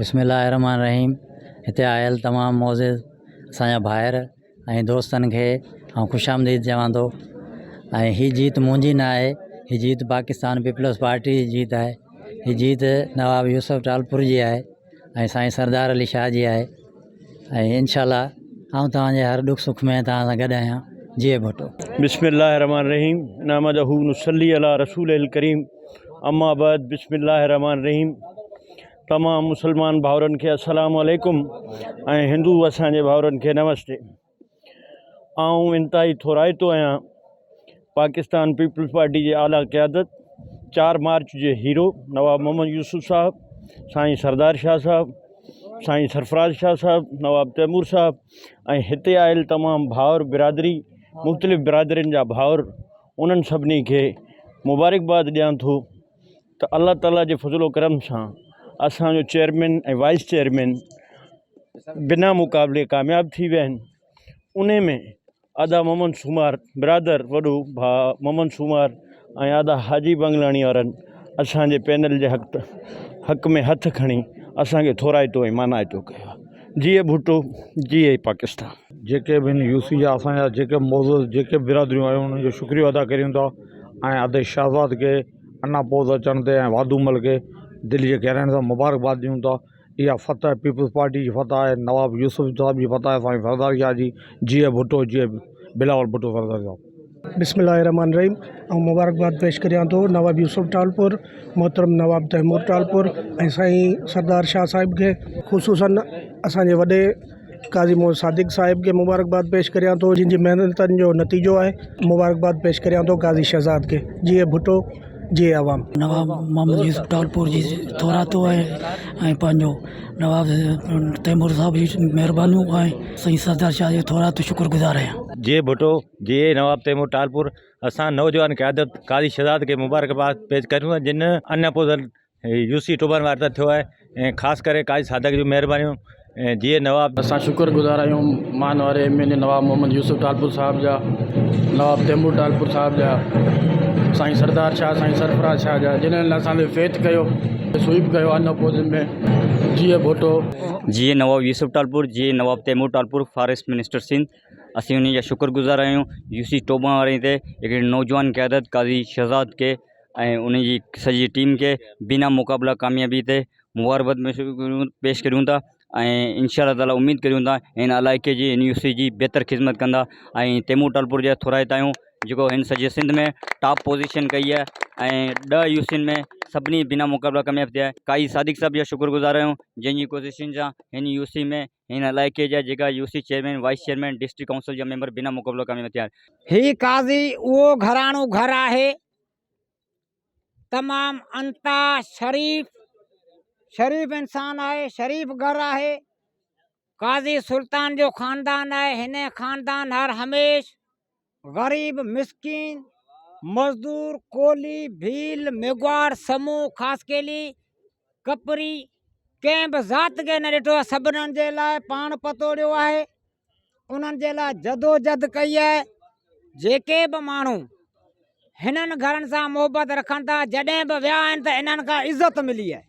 बिस्मिल्लाहिर्रहमानिर्रहीम। हिते आयल तमाम मोज़िज़ असांजा भाइर ऐं दोस्तनि खे ख़ुशामदीद चवां थो। ऐं हीअ जीत मुंहिंजी न आहे, हीअ जीत पाकिस्तान पीपल्स पार्टी जी जीत आहे। हीअ जीत नवाब यूसुफ टालपुर जी आहे ऐं साईं सरदार अली शाह जी आहे। ऐं इंशाअल्लाह आउं तव्हांजे हर दुख सुख में तव्हां सां गॾु आहियां। जी भुट्टो। बिस्मिल्लाहिर्रहमानिर्रहीम। नहमदहू नुसल्ली अला रसूलिल करीम। अम्मा बाद बिस्मिल्लाहिर्रहमानिर्रहीम। तमाम मुसलमान भाउरनि खे अस्सलामु अलैकुम ऐं हिंदू असांजे भाउरनि खे नमस्ते। आऊं इंतहाई थोराइतो आहियां पाकिस्तान पीपल्स पार्टी जे आला क़यादत 4 मार्च जे हीरो नवाब मोहम्मद यूसुफ साहब, साईं सरदार शाह साहब, साईं सरफराज शाह साहब, नवाब तैमूर साहब ऐं हिते आयल तमाम भाउर बिरादरी, मुख़्तलिफ़ बिरादरियुनि जा भाउर, उन्हनि सभिनी खे मुबारकबाद ॾियां थो त अल्लाह ताला जे फज़लो करम सां असांजो चेयरमैन ऐं वाइस चेयरमैन बिना मुक़ाबले कामयाब थी विया आहिनि। उन में आदा मोहम्मद सूमार बिरादर वॾो भाउ मोहम्मद सूमार ऐं आदा हाजी बंगलाणी वारनि असांजे पैनल जे हक़ में हथ खणी असांखे थोराइतो ऐं मानाइतो कयो आहे। जीए भुट्टो, जीए पाकिस्तान। जेके बि यूसी जा असांजा जेके मौज़ूद जेके बिरादरियूं आहियूं उन्हनि जो शुक्रिया अदा कयूं था ऐं आदे शहज़ाद खे अना पोज़ अचण ते ऐं वादूमल खे दिल्ली जे कहरण सां मुबारकबाद ॾियूं था। इहा फतह पीपल्स पार्टी जी फतह आहे, नवाब यूसुफ साहब जी फतह आहे, साईं सरदार शाह जी। जीए भुट्टो, जीए बिलावल भुट्टो सरदार साहब। बिस्मिल्लाहिर्रहमानिर्रहीम। ऐं मुबारकबाद पेश करियां थो नवाब यूसुफ टालपुर, मोहतरम नवाब तैमूर टालपुर ऐं साईं सरदार शाह साहिब खे, ख़ुसूसन असांजे वॾे काज़ी मोहम्मद सादिक साहिब खे मुबारकबाद पेश करियां थो, जिन जी महिनतनि जो नतीजो आहे। मुबारकबाद पेश करियां थो काज़ी शहज़ाद खे। जीए भुट्टो, जी आवाम। नवाब मोहम्मद यूसुफ टालपुर जी थोरातो आहे ऐं पंहिंजो नवाब तैमूर साहब जी महिरबानियूं ऐं साईं सरदार शाह जी थोरातो शुक्रगुज़ार आहियां। जी भुट्टो, जी नवाब तैमूर टालपुर। असां नौजवान क़यादत काज़ी शहज़ाद खे मुबारकबाद पेश करियूं जिन अञा पोइ यूसी टोबन वार थियो आहे ऐं ख़ासि करे काज़ी सादक जूं महिरबानियूं। जी नवाब, असां शुक्रगुज़ार आहियूं मान वारे एमएलए नवाब मोहम्मद यूसुफ टालपुर साहब जा, नवाब तैमूर टालपुर साहब जा, साईं सरदार शाह, साईं सरफराज शाह जा, जिन्हनि असांखे फेथ कयो, स्वीप कयो अन अपोज़िट में। जीए भुट्टो, जी नवाब यूसुफ टालपुर, जी नवाब तैमूर टालपुर, फॉरेस्ट मिनिस्टर सिंध। असीं उन जा शुक्रगुज़ार आहियूं यूसी टोबा वारे ते हिकिड़ी नौजवान क़यादत काज़ी शहज़ाद खे ऐं उन जी सॼी टीम खे बिना मुक़ाबला कामयाबी ते मुबारकबाद पेश करियूं था ऐं इंशाअल्लाह ताला उमेद करियूं था हिन इलाइक़े जी, हिन यूसी जी बहितर ख़िदमत कंदा। ऐं तैमूर टालपुर जा थोराइता आहियूं जेको हिन सॼे सिंध में टॉप पोजीशन कई आहे ऐं 10 यूसीनि में सभिनी बिना मुक़ाबला कामयाब थिया। काई सादिक साहब जा शुक्रगुज़ार आहियूं जंहिंजी कोशिशुनि सां हिन यूसी में हिन इलाइक़े जा जेका UC chairman, wise chairman, district council जा मेंबर बिना मुक़ाबला कामयाब थिया। ही काज़ी उहो घराणो घर आहे तमाम अंता शरीफ इंसान आहे, शरीफ घर आहे। काज़ी सुल्तान जो ख़ानदान आहे। हिन ख़ानदान हर हमेश ग़रीब, मिसकिन, मज़दूर, कोली, भील, मेघवार, समूह, ख़ासकेली, कपरी कंहिं बि ज़ात खे न ॾिठो आहे। सभिनीनि जे लाइ पाण पतोड़ियो आहे, उन्हनि जे लाइ जदोजहद कई आहे। जेके बि माण्हू हिननि घरनि सां मोहबत रखनि था, जॾहिं बि विया आहिनि त इन्हनि खां इज़त मिली आहे।